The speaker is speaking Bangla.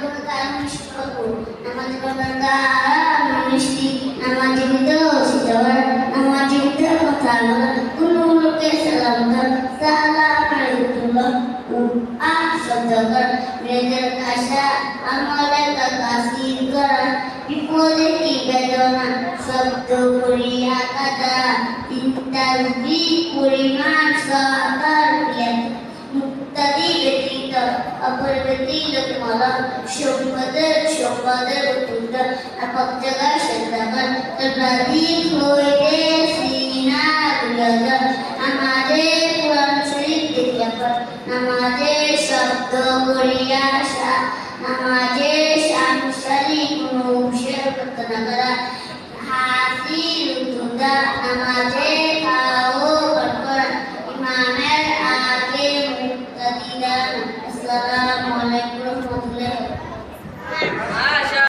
berkah syukur nama berkah mesti nama cinta sidawar nama cinta pertama ulu ke salam alaikum sadaqar belajar kasha amal kasih kar বিপদে কি বেদনা শব্দ করিয়া কাদা চিন্তার পরিমাণ সাতার মুক্তাদি ব্যতীত অপর ব্যতীত মলম সম্পদের উত্তর আপক জায়গায় সন্তান তদ্রাদিক হইতে সিনা দুলাদা আমাদের কোরআন শরীফ দেখিয়া পর নামাজের শব্দ করিয়া নামাজের শামসালি কোনো উশের প্রার্থনা করা হাসিল উত্তর নামাজের খাও করা ইমামের আগে মুক্তাদিদান আসসালামু আলাইকুম